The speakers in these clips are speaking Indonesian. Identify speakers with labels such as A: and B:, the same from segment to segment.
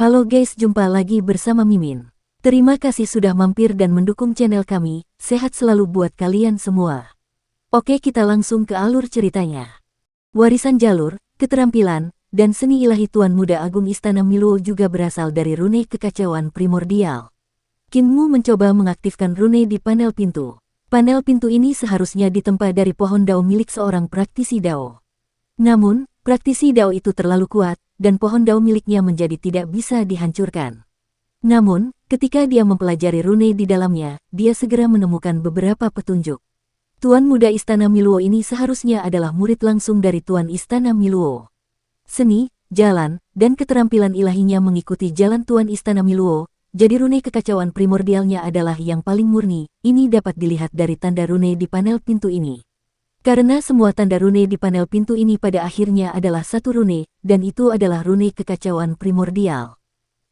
A: Halo guys, jumpa lagi bersama Mimin. Terima kasih sudah mampir dan mendukung channel kami, sehat selalu buat kalian semua. Oke, kita langsung ke alur ceritanya. Warisan jalur, keterampilan, dan seni ilahi Tuan Muda Agung Istana Miluo juga berasal dari rune kekacauan primordial. Qin Mu mencoba mengaktifkan rune di panel pintu. Panel pintu ini seharusnya ditempa dari pohon dao milik seorang praktisi dao. Namun, praktisi dao itu terlalu kuat, dan pohon dao miliknya menjadi tidak bisa dihancurkan. Namun, ketika dia mempelajari rune di dalamnya, dia segera menemukan beberapa petunjuk. Tuan Muda Istana Miluo ini seharusnya adalah murid langsung dari Tuan Istana Miluo. Seni, jalan, dan keterampilan ilahinya mengikuti jalan Tuan Istana Miluo, jadi rune kekacauan primordialnya adalah yang paling murni. Ini dapat dilihat dari tanda rune di panel pintu ini. Karena semua tanda rune di panel pintu ini pada akhirnya adalah satu rune, dan itu adalah rune kekacauan primordial.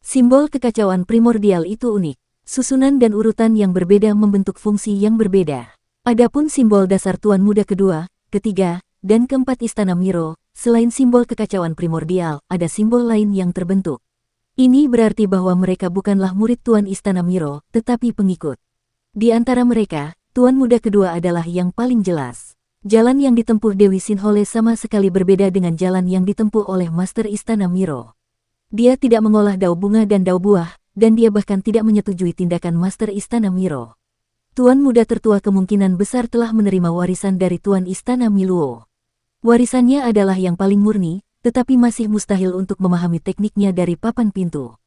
A: Simbol kekacauan primordial itu unik. Susunan dan urutan yang berbeda membentuk fungsi yang berbeda. Adapun simbol dasar Tuan Muda kedua, ketiga, dan keempat Istana Miro, selain simbol kekacauan primordial, ada simbol lain yang terbentuk. Ini berarti bahwa mereka bukanlah murid Tuan Istana Miro, tetapi pengikut. Di antara mereka, Tuan Muda kedua adalah yang paling jelas. Jalan yang ditempuh Dewi Sinhole sama sekali berbeda dengan jalan yang ditempuh oleh Master Istana Miro. Dia tidak mengolah dao bunga dan dao buah, dan dia bahkan tidak menyetujui tindakan Master Istana Miro. Tuan Muda tertua kemungkinan besar telah menerima warisan dari Tuan Istana Miluo. Warisannya adalah yang paling murni, tetapi masih mustahil untuk memahami tekniknya dari papan pintu.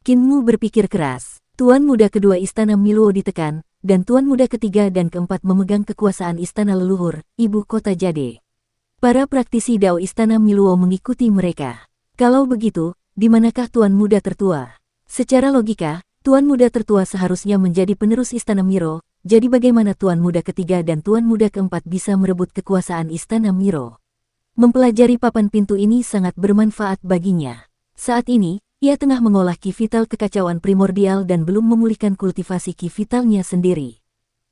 A: Qin Mu berpikir keras. Tuan Muda kedua Istana Miluo ditekan, dan Tuan Muda ketiga dan keempat memegang kekuasaan Istana Leluhur, Ibu Kota Jade. Para praktisi dao Istana Miluo mengikuti mereka. Kalau begitu, di manakah Tuan Muda tertua? Secara logika, Tuan Muda tertua seharusnya menjadi penerus Istana Miro, jadi bagaimana Tuan Muda ketiga dan Tuan Muda keempat bisa merebut kekuasaan Istana Miro? Mempelajari papan pintu ini sangat bermanfaat baginya. Saat ini, ia tengah mengolah ki vital kekacauan primordial dan belum memulihkan kultivasi ki vitalnya sendiri.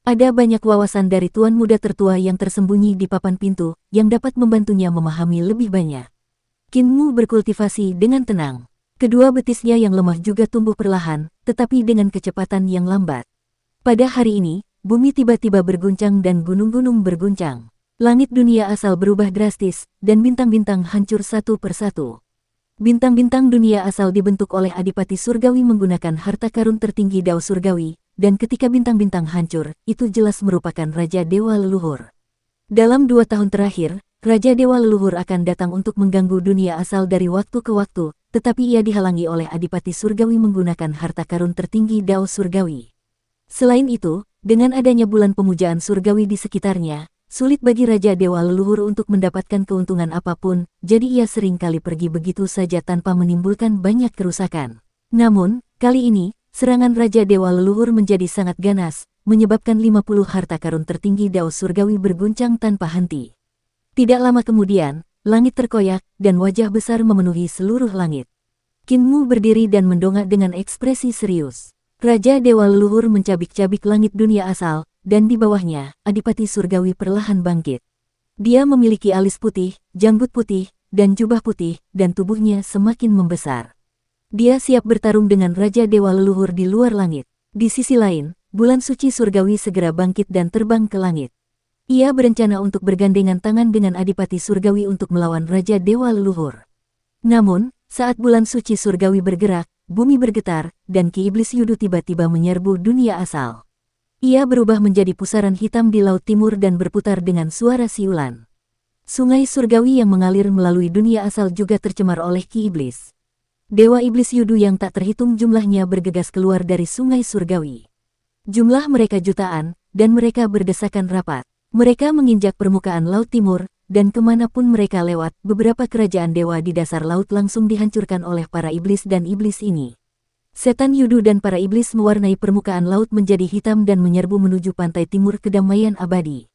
A: Ada banyak wawasan dari Tuan Muda tertua yang tersembunyi di papan pintu, yang dapat membantunya memahami lebih banyak. Qin Mu berkultivasi dengan tenang. Kedua betisnya yang lemah juga tumbuh perlahan, tetapi dengan kecepatan yang lambat. Pada hari ini, bumi tiba-tiba berguncang dan gunung-gunung berguncang. Langit dunia asal berubah drastis, dan bintang-bintang hancur satu persatu. Bintang-bintang dunia asal dibentuk oleh Adipati Surgawi menggunakan harta karun tertinggi Dao Surgawi, dan ketika bintang-bintang hancur, itu jelas merupakan Raja Dewa Leluhur. Dalam 2 tahun terakhir, Raja Dewa Leluhur akan datang untuk mengganggu dunia asal dari waktu ke waktu, tetapi ia dihalangi oleh Adipati Surgawi menggunakan harta karun tertinggi Dao Surgawi. Selain itu, dengan adanya bulan pemujaan Surgawi di sekitarnya, sulit bagi Raja Dewa Leluhur untuk mendapatkan keuntungan apapun, jadi ia sering kali pergi begitu saja tanpa menimbulkan banyak kerusakan. Namun, kali ini, serangan Raja Dewa Leluhur menjadi sangat ganas, menyebabkan 50 harta karun tertinggi Dao Surgawi berguncang tanpa henti. Tidak lama kemudian, langit terkoyak, dan wajah besar memenuhi seluruh langit. Qin Mu berdiri dan mendongak dengan ekspresi serius. Raja Dewa Leluhur mencabik-cabik langit dunia asal, dan di bawahnya, Adipati Surgawi perlahan bangkit. Dia memiliki alis putih, janggut putih, dan jubah putih, dan tubuhnya semakin membesar. Dia siap bertarung dengan Raja Dewa Leluhur di luar langit. Di sisi lain, bulan suci Surgawi segera bangkit dan terbang ke langit. Ia berencana untuk bergandengan tangan dengan Adipati Surgawi untuk melawan Raja Dewa Leluhur. Namun, saat bulan suci Surgawi bergerak, bumi bergetar, dan Ki Iblis Yudu tiba-tiba menyerbu dunia asal. Ia berubah menjadi pusaran hitam di laut timur dan berputar dengan suara siulan. Sungai surgawi yang mengalir melalui dunia asal juga tercemar oleh Ki Iblis. Dewa Iblis Yudu yang tak terhitung jumlahnya bergegas keluar dari sungai surgawi. Jumlah mereka jutaan, dan mereka berdesakan rapat. Mereka menginjak permukaan laut timur, dan kemanapun mereka lewat, beberapa kerajaan dewa di dasar laut langsung dihancurkan oleh para iblis dan iblis ini. Setan Yudu dan para iblis mewarnai permukaan laut menjadi hitam dan menyerbu menuju pantai timur kedamaian abadi.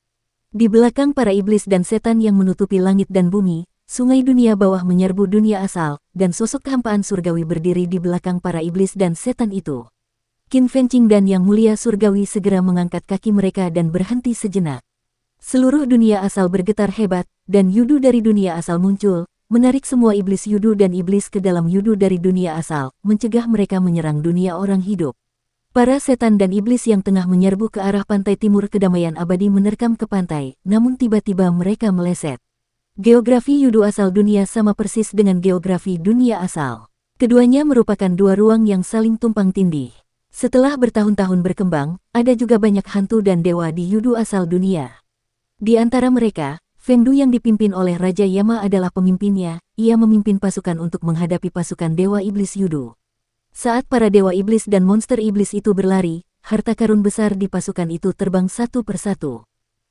A: Di belakang para iblis dan setan yang menutupi langit dan bumi, sungai dunia bawah menyerbu dunia asal, dan sosok kehampaan surgawi berdiri di belakang para iblis dan setan itu. Qin Fengqing dan Yang Mulia Surgawi segera mengangkat kaki mereka dan berhenti sejenak. Seluruh dunia asal bergetar hebat, dan Yudu dari dunia asal muncul, menarik semua iblis Yudu dan iblis ke dalam Yudu dari dunia asal, mencegah mereka menyerang dunia orang hidup. Para setan dan iblis yang tengah menyerbu ke arah pantai timur kedamaian abadi menerkam ke pantai, namun tiba-tiba mereka meleset. Geografi Yudu asal dunia sama persis dengan geografi dunia asal. Keduanya merupakan dua ruang yang saling tumpang tindih. Setelah bertahun-tahun berkembang, ada juga banyak hantu dan dewa di Yudu asal dunia. Di antara mereka, Fengdu yang dipimpin oleh Raja Yama adalah pemimpinnya. Ia memimpin pasukan untuk menghadapi pasukan dewa iblis Yudu. Saat para dewa iblis dan monster iblis itu berlari, harta karun besar di pasukan itu terbang satu persatu.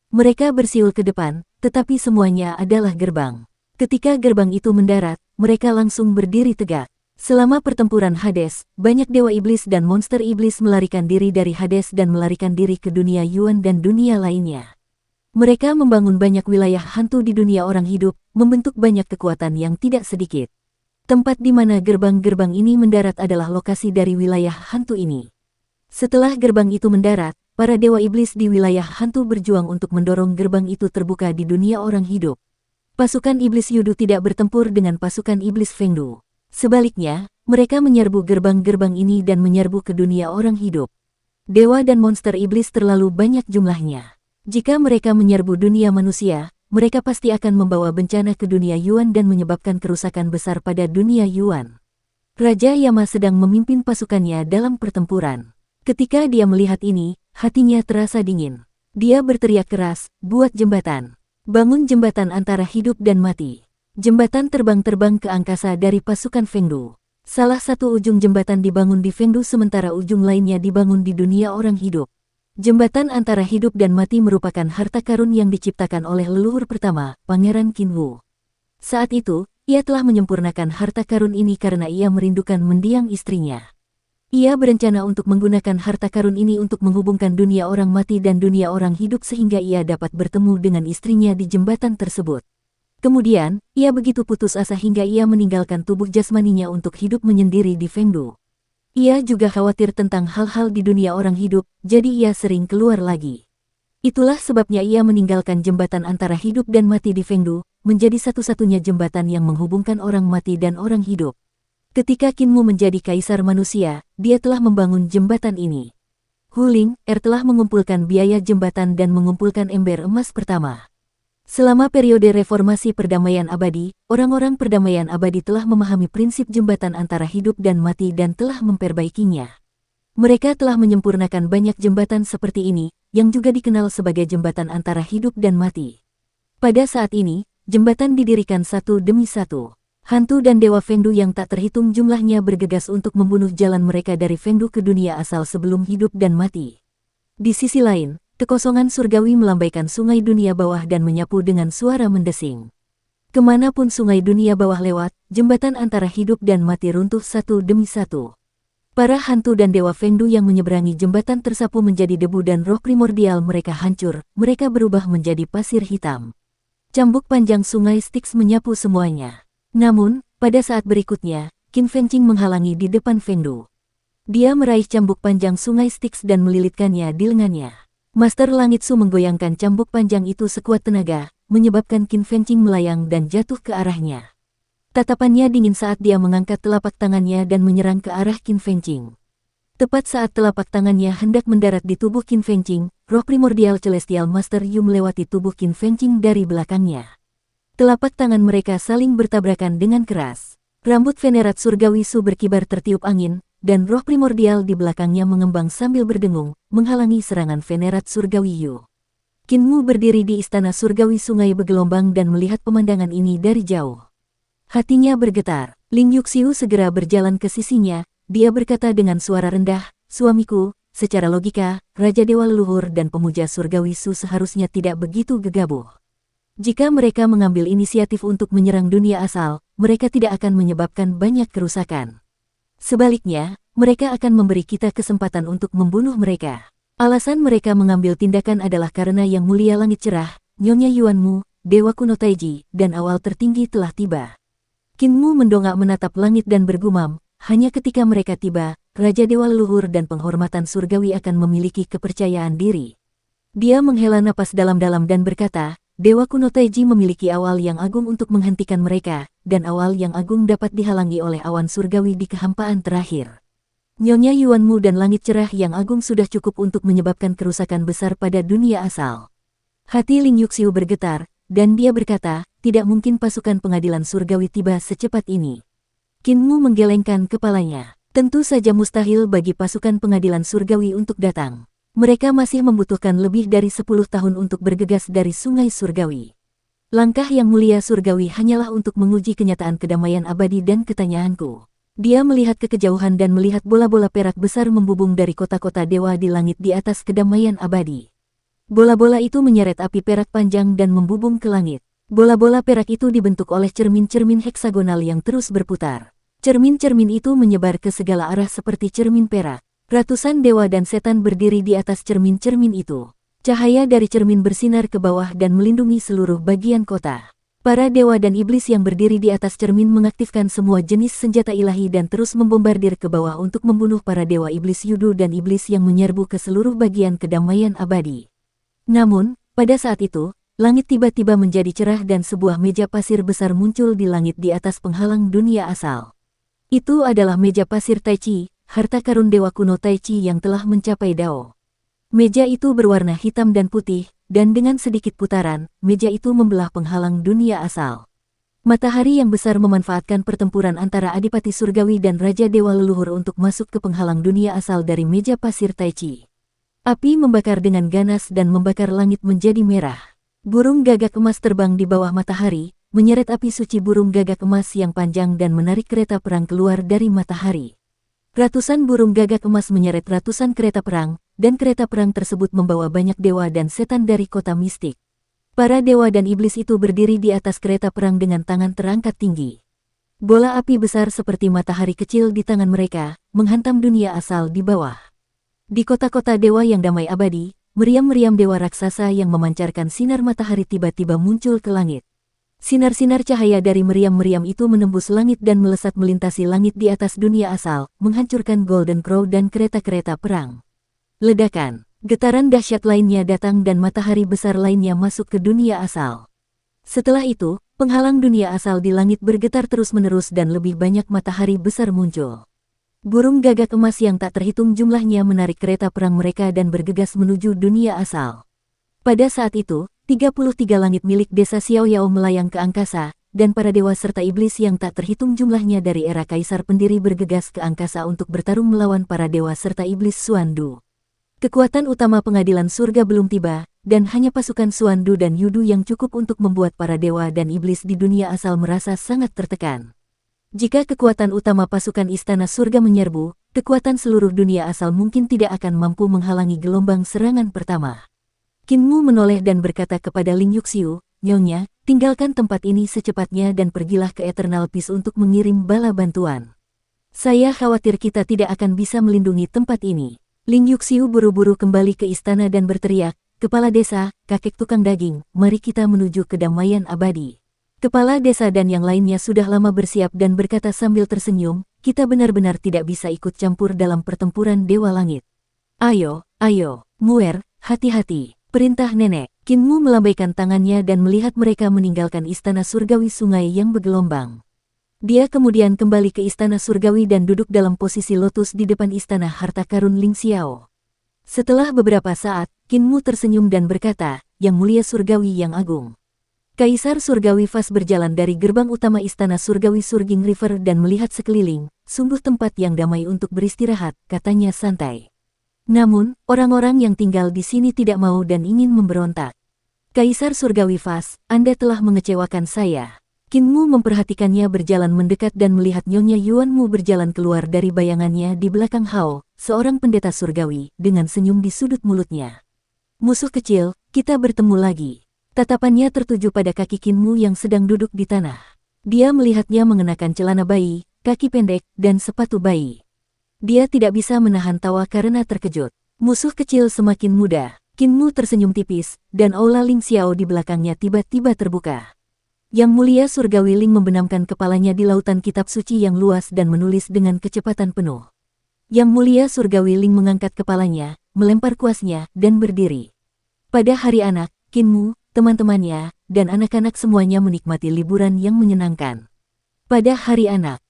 A: Mereka bersiul ke depan, tetapi semuanya adalah gerbang. Ketika gerbang itu mendarat, mereka langsung berdiri tegak. Selama pertempuran Hades, banyak dewa iblis dan monster iblis melarikan diri dari Hades dan melarikan diri ke dunia Yuan dan dunia lainnya. Mereka membangun banyak wilayah hantu di dunia orang hidup, membentuk banyak kekuatan yang tidak sedikit. Tempat di mana gerbang-gerbang ini mendarat adalah lokasi dari wilayah hantu ini. Setelah gerbang itu mendarat, para dewa iblis di wilayah hantu berjuang untuk mendorong gerbang itu terbuka di dunia orang hidup. Pasukan iblis Yudu tidak bertempur dengan pasukan iblis Fengdu. Sebaliknya, mereka menyerbu gerbang-gerbang ini dan menyerbu ke dunia orang hidup. Dewa dan monster iblis terlalu banyak jumlahnya. Jika mereka menyerbu dunia manusia, mereka pasti akan membawa bencana ke dunia Yuan dan menyebabkan kerusakan besar pada dunia Yuan. Raja Yama sedang memimpin pasukannya dalam pertempuran. Ketika dia melihat ini, hatinya terasa dingin. Dia berteriak keras, "Buat jembatan. Bangun jembatan antara hidup dan mati." Jembatan terbang-terbang ke angkasa dari pasukan Fengdu. Salah satu ujung jembatan dibangun di Fengdu sementara ujung lainnya dibangun di dunia orang hidup. Jembatan antara hidup dan mati merupakan harta karun yang diciptakan oleh leluhur pertama, Pangeran Qinwu. Saat itu, ia telah menyempurnakan harta karun ini karena ia merindukan mendiang istrinya. Ia berencana untuk menggunakan harta karun ini untuk menghubungkan dunia orang mati dan dunia orang hidup sehingga ia dapat bertemu dengan istrinya di jembatan tersebut. Kemudian, ia begitu putus asa hingga ia meninggalkan tubuh jasmaninya untuk hidup menyendiri di Fengdu. Ia juga khawatir tentang hal-hal di dunia orang hidup, jadi ia sering keluar lagi. Itulah sebabnya ia meninggalkan jembatan antara hidup dan mati di Fengdu, menjadi satu-satunya jembatan yang menghubungkan orang mati dan orang hidup. Ketika Qinwu menjadi kaisar manusia, dia telah membangun jembatan ini. Huling telah mengumpulkan biaya jembatan dan mengumpulkan ember emas pertama. Selama periode reformasi perdamaian abadi, orang-orang perdamaian abadi telah memahami prinsip jembatan antara hidup dan mati dan telah memperbaikinya. Mereka telah menyempurnakan banyak jembatan seperti ini, yang juga dikenal sebagai jembatan antara hidup dan mati. Pada saat ini, jembatan didirikan satu demi satu. Hantu dan dewa Fengdu yang tak terhitung jumlahnya bergegas untuk membunuh jalan mereka dari Fengdu ke dunia asal sebelum hidup dan mati. Di sisi lain, kekosongan surgawi melambaikan sungai dunia bawah dan menyapu dengan suara mendesing. Kemanapun sungai dunia bawah lewat, jembatan antara hidup dan mati runtuh satu demi satu. Para hantu dan dewa Fengdu yang menyeberangi jembatan tersapu menjadi debu dan roh primordial mereka hancur, mereka berubah menjadi pasir hitam. Cambuk panjang sungai Styx menyapu semuanya. Namun, pada saat berikutnya, Qin Fengqing menghalangi di depan Fengdu. Dia meraih cambuk panjang sungai Styx dan melilitkannya di lengannya. Master Langit Su menggoyangkan cambuk panjang itu sekuat tenaga, menyebabkan Qin Fengqing melayang dan jatuh ke arahnya. Tatapannya dingin saat dia mengangkat telapak tangannya dan menyerang ke arah Qin Fengqing. Tepat saat telapak tangannya hendak mendarat di tubuh Qin Fengqing, roh primordial Celestial Master Yu melewati tubuh Qin Fengqing dari belakangnya. Telapak tangan mereka saling bertabrakan dengan keras. Rambut Venerat Surgawi Su berkibar tertiup angin, dan roh primordial di belakangnya mengembang sambil berdengung, menghalangi serangan Venerat Surgawi Yu. Qinwu berdiri di istana surgawi sungai bergelombang dan melihat pemandangan ini dari jauh. Hatinya bergetar. Ling Yuxiu segera berjalan ke sisinya, dia berkata dengan suara rendah, "Suamiku, secara logika, Raja Dewa Leluhur dan pemuja surgawi Su seharusnya tidak begitu gegabah. Jika mereka mengambil inisiatif untuk menyerang dunia asal, mereka tidak akan menyebabkan banyak kerusakan. Sebaliknya, mereka akan memberi kita kesempatan untuk membunuh mereka. Alasan mereka mengambil tindakan adalah karena Yang Mulia Langit Cerah, Nyonya Yuanmu, Dewa Kuno Taiji, dan awal tertinggi telah tiba." Qinwu mendongak menatap langit dan bergumam, hanya ketika mereka tiba, Raja Dewa Leluhur dan penghormatan surgawi akan memiliki kepercayaan diri. Dia menghela napas dalam-dalam dan berkata, Dewa kuno Taiji memiliki awal yang agung untuk menghentikan mereka, dan awal yang agung dapat dihalangi oleh awan surgawi di kehampaan terakhir. Nyonya Yuanmu dan langit cerah yang agung sudah cukup untuk menyebabkan kerusakan besar pada dunia asal. Hati Ling Yuxiu bergetar, dan dia berkata, tidak mungkin pasukan pengadilan surgawi tiba secepat ini. Qinmu menggelengkan kepalanya. Tentu saja mustahil bagi pasukan pengadilan surgawi untuk datang. Mereka masih membutuhkan lebih dari 10 tahun untuk bergegas dari sungai surgawi. Langkah yang mulia surgawi hanyalah untuk menguji kenyataan kedamaian abadi dan ketanyaanku. Dia melihat ke kejauhan dan melihat bola-bola perak besar membubung dari kota-kota dewa di langit di atas kedamaian abadi. Bola-bola itu menyeret api perak panjang dan membubung ke langit. Bola-bola perak itu dibentuk oleh cermin-cermin heksagonal yang terus berputar. Cermin-cermin itu menyebar ke segala arah seperti cermin perak. Ratusan dewa dan setan berdiri di atas cermin-cermin itu. Cahaya dari cermin bersinar ke bawah dan melindungi seluruh bagian kota. Para dewa dan iblis yang berdiri di atas cermin mengaktifkan semua jenis senjata ilahi dan terus membombardir ke bawah untuk membunuh para dewa iblis Yudu dan iblis yang menyerbu ke seluruh bagian kedamaian abadi. Namun, pada saat itu, langit tiba-tiba menjadi cerah dan sebuah meja pasir besar muncul di langit di atas penghalang dunia asal. Itu adalah meja pasir Taichi, harta karun dewa kuno Taichi yang telah mencapai Dao. Meja itu berwarna hitam dan putih, dan dengan sedikit putaran, meja itu membelah penghalang dunia asal. Matahari yang besar memanfaatkan pertempuran antara Adipati Surgawi dan Raja Dewa Leluhur untuk masuk ke penghalang dunia asal dari meja pasir Taichi. Api membakar dengan ganas dan membakar langit menjadi merah. Burung gagak emas terbang di bawah matahari, menyeret api suci burung gagak emas yang panjang dan menarik kereta perang keluar dari matahari. Ratusan burung gagak emas menyeret ratusan kereta perang, dan kereta perang tersebut membawa banyak dewa dan setan dari kota mistik. Para dewa dan iblis itu berdiri di atas kereta perang dengan tangan terangkat tinggi. Bola api besar seperti matahari kecil di tangan mereka, menghantam dunia asal di bawah. Di kota-kota dewa yang damai abadi, meriam-meriam dewa raksasa yang memancarkan sinar matahari tiba-tiba muncul ke langit. Sinar-sinar cahaya dari meriam-meriam itu menembus langit dan melesat melintasi langit di atas dunia asal, menghancurkan Golden Crow dan kereta-kereta perang. Ledakan, getaran dahsyat lainnya datang dan matahari besar lainnya masuk ke dunia asal. Setelah itu, penghalang dunia asal di langit bergetar terus-menerus dan lebih banyak matahari besar muncul. Burung gagak emas yang tak terhitung jumlahnya menarik kereta perang mereka dan bergegas menuju dunia asal. Pada saat itu, 33 langit milik desa Xiaoyao melayang ke angkasa, dan para dewa serta iblis yang tak terhitung jumlahnya dari era kaisar pendiri bergegas ke angkasa untuk bertarung melawan para dewa serta iblis Xuandu. Kekuatan utama pengadilan surga belum tiba, dan hanya pasukan Xuandu dan Yudu yang cukup untuk membuat para dewa dan iblis di dunia asal merasa sangat tertekan. Jika kekuatan utama pasukan istana surga menyerbu, kekuatan seluruh dunia asal mungkin tidak akan mampu menghalangi gelombang serangan pertama. Qinmu menoleh dan berkata kepada Ling Yuxiu, "Nyonya, tinggalkan tempat ini secepatnya dan pergilah ke Eternal Peace untuk mengirim bala bantuan. Saya khawatir kita tidak akan bisa melindungi tempat ini." Ling Yuxiu buru-buru kembali ke istana dan berteriak, "Kepala desa, kakek tukang daging, mari kita menuju kedamaian abadi." Kepala desa dan yang lainnya sudah lama bersiap dan berkata sambil tersenyum, "Kita benar-benar tidak bisa ikut campur dalam pertempuran Dewa Langit. Ayo, ayo, Muer, hati-hati." Perintah nenek. Qinmu melambaikan tangannya dan melihat mereka meninggalkan istana surgawi sungai yang bergelombang. Dia kemudian kembali ke istana surgawi dan duduk dalam posisi lotus di depan istana harta karun Ling Xiao. Setelah beberapa saat, Qinmu tersenyum dan berkata, "Yang mulia surgawi yang agung." Kaisar surgawi Fas berjalan dari gerbang utama istana surgawi Surging River dan melihat sekeliling, sungguh tempat yang damai untuk beristirahat, katanya santai. Namun, orang-orang yang tinggal di sini tidak mau dan ingin memberontak. Kaisar surgawi Fas, Anda telah mengecewakan saya. Qinmu memperhatikannya berjalan mendekat dan melihat Nyonya Yuanmu berjalan keluar dari bayangannya di belakang Hao, seorang pendeta surgawi, dengan senyum di sudut mulutnya. "Musuh kecil, kita bertemu lagi." Tatapannya tertuju pada kaki Qinmu yang sedang duduk di tanah. Dia melihatnya mengenakan celana bayi, kaki pendek, dan sepatu bayi. Dia tidak bisa menahan tawa karena terkejut. Musuh kecil semakin muda. Qinmu tersenyum tipis, dan aula Ling Xiao di belakangnya tiba-tiba terbuka. Yang mulia surgawi Ling membenamkan kepalanya di lautan kitab suci yang luas dan menulis dengan kecepatan penuh. Yang mulia surgawi Ling mengangkat kepalanya, melempar kuasnya, dan berdiri. Pada hari anak, Qinmu, teman-temannya, dan anak-anak semuanya menikmati liburan yang menyenangkan. Pada hari anak,